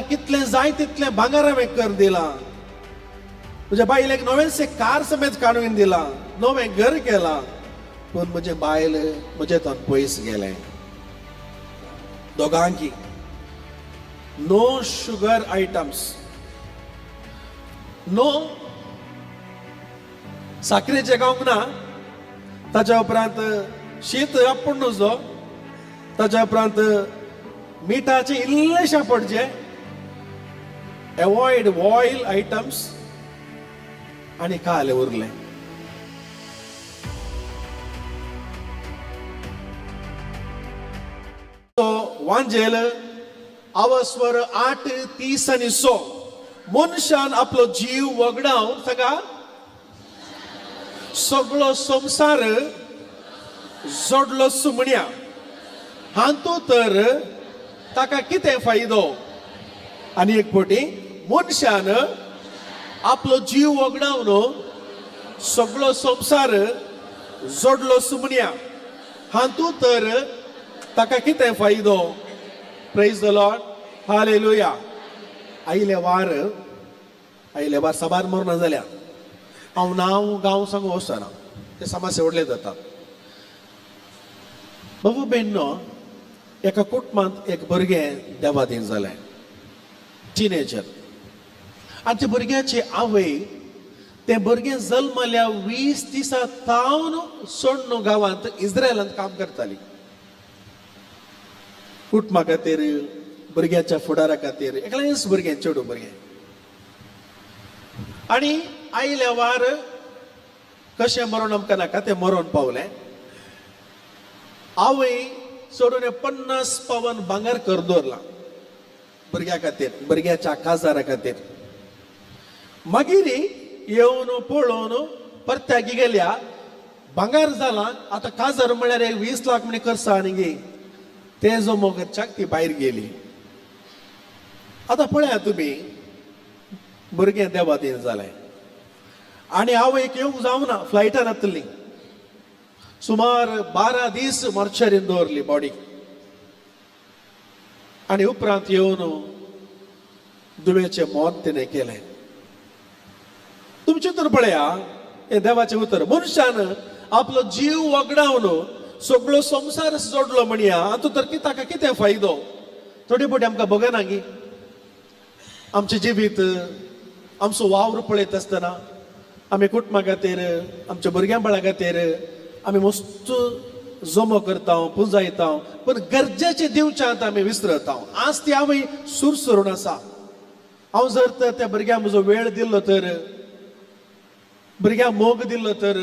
कितले जाय तितले भांगार हांवें कर दिला. म्हज्या बायलेक नवेंसे कार समेत काडून दिला, नवें घर केला. पूण म्हजे बायल म्हजे थंय पयस गेले. दोगांकी नो शुगर आयटम्स, नो साखरेचे गावंक ना. ताच्या उपरांत शीत आपूण नजो. ताच्या उपरांत मिठाचे इल्लेशे पडचे. अवॉइड ऑयल आयटम्स आणि काले उरले. वांजेल आवस्वर 8:30 मनशान आपलो जीव वगडावन सगळा सगळो संसार जोडलो सुमण्या. हांतू तर ताका कितें फायदो. आनी एक फावटी मनशान आपलो जीव वगडावन सगळो संसार जोडलो सुमण्या. हांतू तर ताका कितें फायदो. Praise the lord, hallelujah. आयले वार सबार मरना जाल्या हांव नांव गांव सांगू वचना, ते समस्या व्हडले जातात. बाबा बेन्नो, एका कुटुंबांत एक भुरगें देवाधीन जालें, टिनेजर. आनी त्या भुरग्याची आवय तें भुरगें जल्मल्या 20 दिसां तावन सोडून गांवांत इस्रायलांत काम करताली. कुटुंबा खातीर, भुरग्याच्या फुडारा खातीर, एकलेंच भुरगें, चेडूं भुरगें. आनी आयल्या वार कशें मरण आमकां नाका, तें मरण पावलें. आवय सोडून 50 पावन भांगर कर दवरला भुरग्या खातीर, भुरग्याच्या काजारा खातीर. मागीर येवन पळोवन परत्यागी गेल्या, भांगर जाला. आतां काजार म्हळ्यार 20 लाख म्हणे करसा आनी गे. ते जो मोगच्याक ती भायर गेली. आतां पळया तुमी, भुरगें देवाधीन जालें आनी आवयक येवंक जावना. फ्लायटान येतली. सुमार 12 दीस मॉर्चरीन दवरली बॉडी. आनी उपरांत येवन दुवेचें मोत तिणें केलें. तुमचें तर पळया हें देवाचें उतर. मनशान आपलो जीव वगडावन सगळो संसार जोडलो म्हणया, हातूं तर ताका कितें फायदो. थोडी फावटी आमकां बगना गी, आमचें जिवीत, आमचो वावर पळयत आसतना आमी कुटुंबा खातीर, आमच्या भुरग्यां बाळा खातीर आमी मस्त जमो करता, पुंजायता, पूण गरजेचें दिवच्यांत आमी विसरता. आज ती आवय सुरसरून आसा. हांव जर तर त्या भुरग्याक म्हजो वेळ दिल्लो तर, भुरग्याक मोग दिल्लो तर,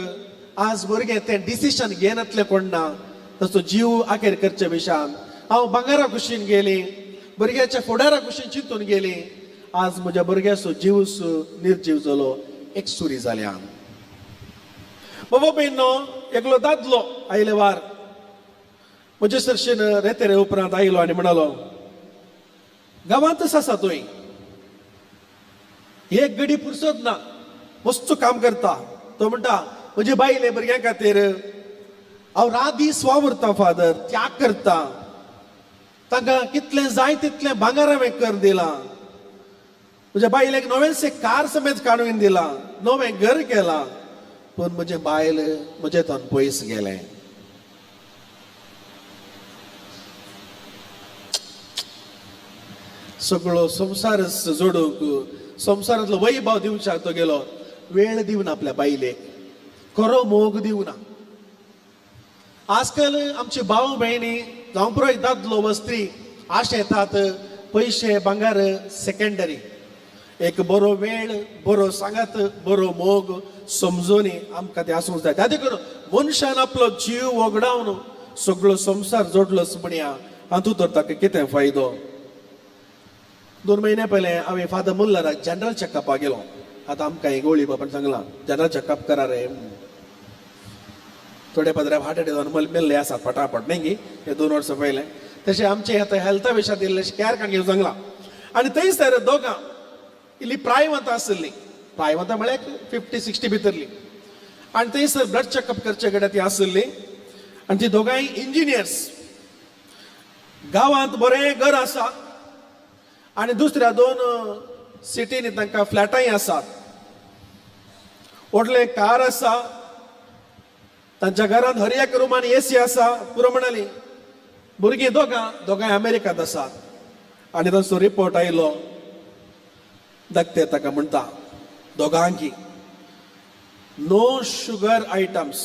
आज भुरगें तें डिसिशन घेनातलें कोण ना. ताचो जीव आखेर करचे विशान हांव भांगारा कुशीन गेली, भुरग्याच्या फुडारा कुशीन चिंतून गेली. आज म्हज्या भुरग्याचो जीव निर्जीव जालो, एक सुरी जाल्या. बाबा बेन्नो, एकलो दादलो आयले वार म्हजे सरशेन रेतेरे उपरांत आयलो आनी म्हणलो, गांवांतच आसा तुवें, एक घडी फुरसत ना, मस्त काम करता. तो म्हणटा, म्हजे बायले भुरग्यां खातीर हांव रात दीस वावरता फादर, त्याग करता. तांकां कितलें जाय तितलें भांगार हांवें कर दिला. म्हज्या बायलेक नवेंसे कार समेत काडून दिला, नवें घर केला. पूण म्हजे बायल म्हजे थंय पयस गेलें. सगळो संसार जोडूंक, संसारांतलो वैभव दिवच्याक तो गेलो. वेळ दिवना आपल्या बायलेक, खरो मोग दिवना. आजकाल आमचे भाव भयणी जावं पुरो एक दादलो वा स्त्री आशे येतात, पयशे भांगार सेकंडरी. एक बरो वेळ, बरो सांगात, बरो मोग, समजोनी आमकां ते आसूंक जाय. त्या देखून मनशान आपलो जीव वगडावन सगळो संसार जोडलोच म्हणया, हातूं तर ताका कितें फायदो. 2 म्हयने पयलें हांवें फादर मुल्लराक जनरल चॅकअपाक गेलो. आतां आमकां एक गोळी बाबान सांगलां, जनरल चॅकअप करा रे. थोडे पदराक हार्ट अटॅक जावन मेल्ले आसात फटाफट न्ही गी, हे 2 वर्सां पयलें. तशें आमचें आतां हेल्था विशयांत इल्लेशें कॅर घेवंक सांगलां. आनी थंयसर दोगां इल्ली प्रायवंतां आसली. प्रायवंतां म्हळ्यार 50-60 भितरली. आनी थंयसर ब्लड चॅकअप करचे कडेन ती आसली. आनी ती दोगांय इंजिनियर्स. गांवांत बरें घर आसा आणि दुसऱ्या 2 सिटीनी तांकां फ्लॅटाय आसात, व्हडले कार आसा, तांच्या घरांत हर एक रुमान एसी आसा. पुरो म्हणाली भुरगीं दोगांय अमेरिकांत आसात. आनी तांचो रिपोर्ट आयलो. धाकटे ताका म्हणटा दोगांकी नो शुगर आयटम्स,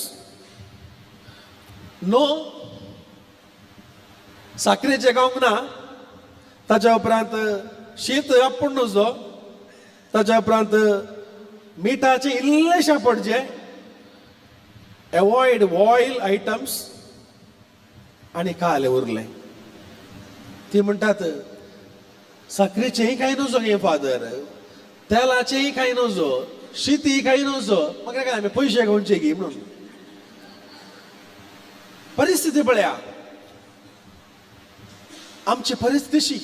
नो साखरेचे गावंक ना. ताच्या उपरांत शीत आपूण नजो, ताच्या उपरांत मिठाचे इल्लेशे पडचे, एवॉयड ऑयल आयटम्स आनी काले उरले. ती म्हणटात साखरेचेय कांय नजो गे फादर, तेलाचेय कांय नजो, शीतय कांय नजो, म्हाका काय आमी पयशे घेवचे गी म्हणून. परिस्थिती पळया, आमची परिस्थिती अशी.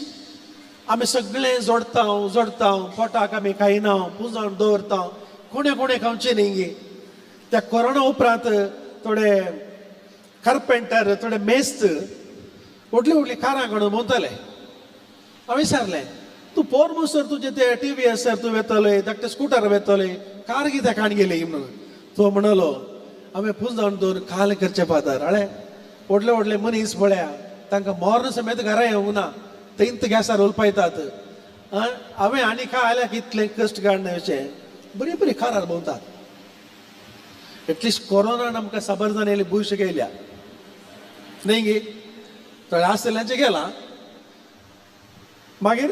आमी सगळे जोडता, पोटाक आमी खायना, पुंजोन दवरता, कोणे खावचे न्ही गे. त्या कोरोना उपरांत थोडे कार्पेंटर, थोडे मेस्त व्हडली कारां काडून भोंवताले. हांवें विचारलें तूं पोर म्हणसर तुजे ते टीव्ही आसर तूं वेतले, धाकटे स्कूटर वेतले, कार कित्याक हाड गेली म्हणून. तो म्हणलो हांवें पुंजोन दवरून काल करचे फादर. हळे व्हडले मनीस पळया, तांकां मोर्न समेत घरा येवंक ना, तेंत गॅसार उलपयतात. हांवें आनी काय आल्या कितले कश्ट काडण्याचे, बरी कारार भोंवतात. एटलिस्ट कोरोनान आमकां साबर जावन येयली बुयश गेल्या न्ही गे. थोडे आसतल्यांचे गेला. मागीर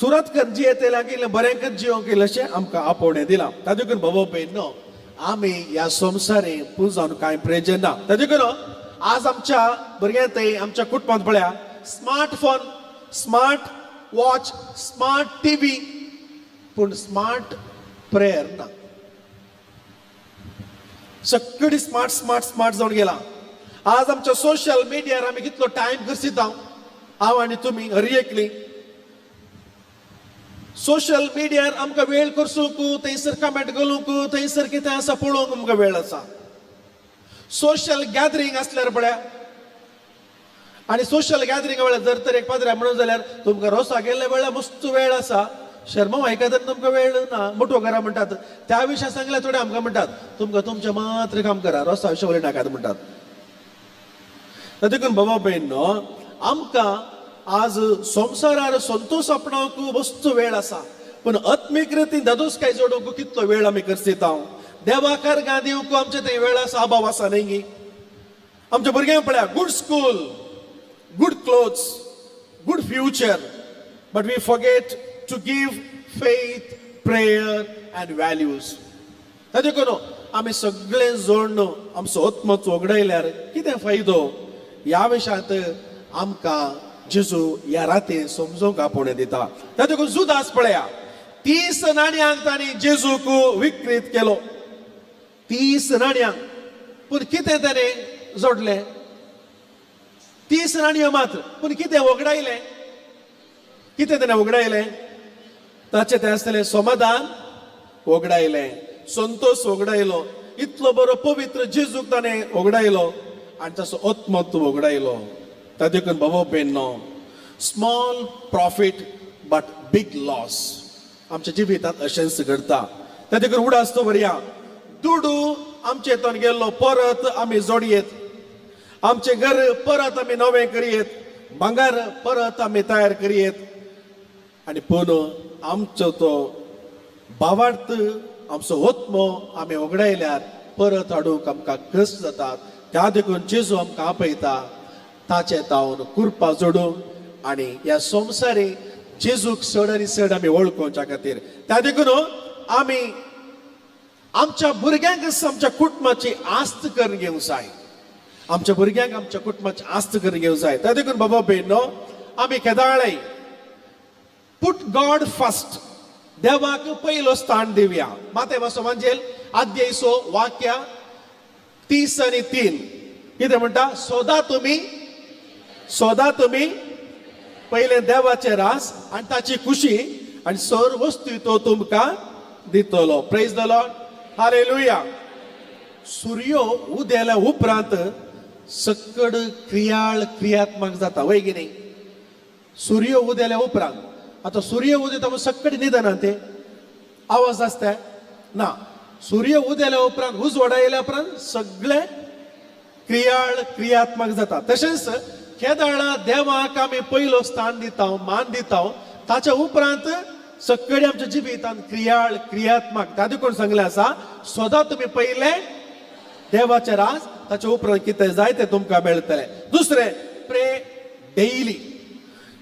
सुरत कर जियेत येयल्या बरें कर जियोंक येयलेशें आमकां आपोवणें दिलां. ताजे करून बाबा भयण आमी ह्या संवसारी पुंजोन कांय प्रयोजन ना. ताजे करून आज आमच्या भुरग्यांत आमच्या कुटुंबांत पळया smartphone, smart watch, smart TV, पूण स्मार्ट प्रेयर ना. सगळी स्मार्ट जावन गेला. आज आमच्या सोशल मिडियार आमी कितलो टायम घुसयता, हांव आनी तुमी हर एकली. सोशल मिडियार आमकां वेळ करसूंक, थंयसर कमेंट घालूंक, थंयसर कितें आसा पळोवंक आमकां वेळ आसा. सोशल गॅदरींग आसल्यार पळया, आनी सोशल गॅदरींग वेळार जर तर एक पाद्र्या म्हणून जाल्यार तुमकां रोसा गेल्ल्या वेळार मस्त वेळ आसा. शर्मा वायकातर तुमकां वेळ ना, मोठो घरा म्हणटात. त्या विशयां सांगल्यार थोडे आमकां म्हणटात तुमकां तुमचें मात्र काम करा, रोसा विशय उलयनाकात म्हणटात. देखून बाबा भयण आमकां आज संवसारार संतोश आपणावंक वस्तू वेळ आसा, पूण आत्मीक रितीन दादोसकाय जोडूंक कितलो वेळ आमी करसिता. देवाकार गा दिवंक आमचे थंय वेळ आसा, अभाव आसा न्ही गी. आमच्या भुरग्यांक पळया good school, good clothes, good future, but we forget to give faith, prayer and values. ताजे करून आमी सगळे जोडून आमचो आत्मो चोगडयल्यार कितें फायदो. ह्या विशयांत आमकां जेजू ह्या रातीन समजोवंक आपोवणें दिता. ताजे करून जुदास पळया 30 नाण्यांक तांणी जेजूक विक्रीत केलो. 30 नाण्यांक, पूण कितें ताणें जोडलें? 30 नाणयो मात्र, पूण कितें वगडायलें? कितें ताणें वगडायलें? ताचें तें आसतलें समाधान वगडायलें, संतोष वगडायलो, इतलो बरो पवित्र जेजूक ताणें वगडायलो आनी ताचो आत्मो वगडायलो. ताजे करून बाबा भयण small profit but big loss आमच्या जिवितांत अशेंच घडटा. ताजे करून उडास तो बरया दुडू आमचे हितून गेल्लो परत आमी जोडयेत, आमचें घर परत आमी नवें करयेत, भांगर परत आमी तयार करयेत, आनी पूण आमचो तो भावार्थ आमचो आत्मो आमी वगडायल्यार परत हाडूंक आमकां कश्ट जातात. त्या देखून जेजू आमकां आपयता ताचे तावन कुरपा जोडूंक आनी ह्या संवसारी जेजूक चड आनी चड आमी वळखोवच्या खातीर. त्या देखून आमी आमच्या भुरग्यांक आमच्या कुटुंबाची आस्त करून घेवंक जाय. आमच्या भुरग्यांक आमच्या कुटुंबाची आस्त करून घेवंक जाय. त्या देखून बाबा भयण आमी केदाळय पुट गॉड फर्स्ट, देवाक पयलो स्थान दिवया. माते वाचोवांजेल अध्याय 6 वाक्य 30 आणि 3 कितें म्हणटा? सोदा तुमी पहिले देवाचे रास आनी ताची खुशी आनी सर्व वस्तू तो तुमकां दितलो. Praise the lord, hallelujah. सूर्य उदेल्या उपरांत सकड क्रियात्मक जाता वय की न्ही? सूर्य उदेल्या उपरांत आता सूर्य उदयता मग सक्कडी निदाना ते आवाज असताय ना. सूर्य उदेल्या उपरांत उजवाडा येयल्या उपरांत सगळे क्रियात्मक जाता. तशेंच केदाळा देवाक आमी पयलो स्थान दिता, मान दिता. ताच्या उपरांत सगळे आमच्या जिवितांत क्रियात्मक. त्या देखून सांगले आसा सदां तुमी पयले देवाचे राज, ताच्या उपरांत कितें जाय ते तुमकां मेळटलें. दुसरें प्रे डेली.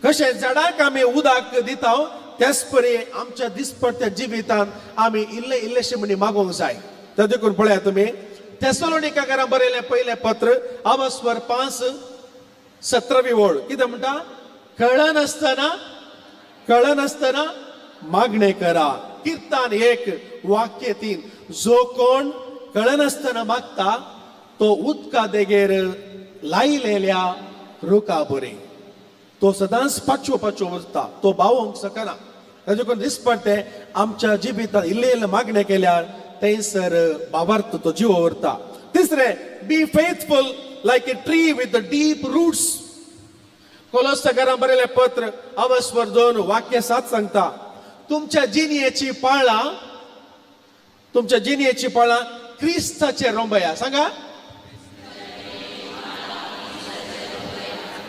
कशें झाडाक आमी उदक दिता त्याच परी आमच्या दिसपट्ट्या जिवितांत आमी इल्लेशें म्हणून मागोवंक जाय. त्या देखून पळया तुमी थेसलोनिकांकारांक बरयलें पयलें पत्र अवस्वर 5:17 ओळ कितें म्हणटा? कळनासतना मागणे करा. कीर्तन 1:3 जो कोण कळनासतना मागता तो उदका देगेर लायलेल्या रुखा बरी. तो सदांच पाचवो वचता, तो भावोंक शकना. ताजे दिसपट्टे आमच्या जिवितांत इल्ले मागणे केल्यार थंयसर भावार्थ तो जीव व्हरता. तिसरें be faithful like a tree with the deep roots. कोलोसाकारांक बरयलें पत्र अवस्वर 2:7 सांगता तुमच्या जिणयेची पाळां क्रिस्ताचेर रोंबया. सांगा.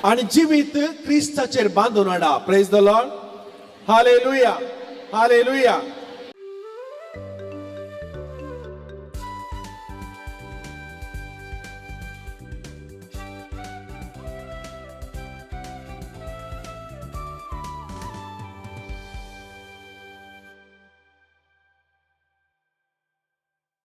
आणि जिवीत क्रिस्ताचेर बांदून हाडा. Praise the lord. हालेलुया.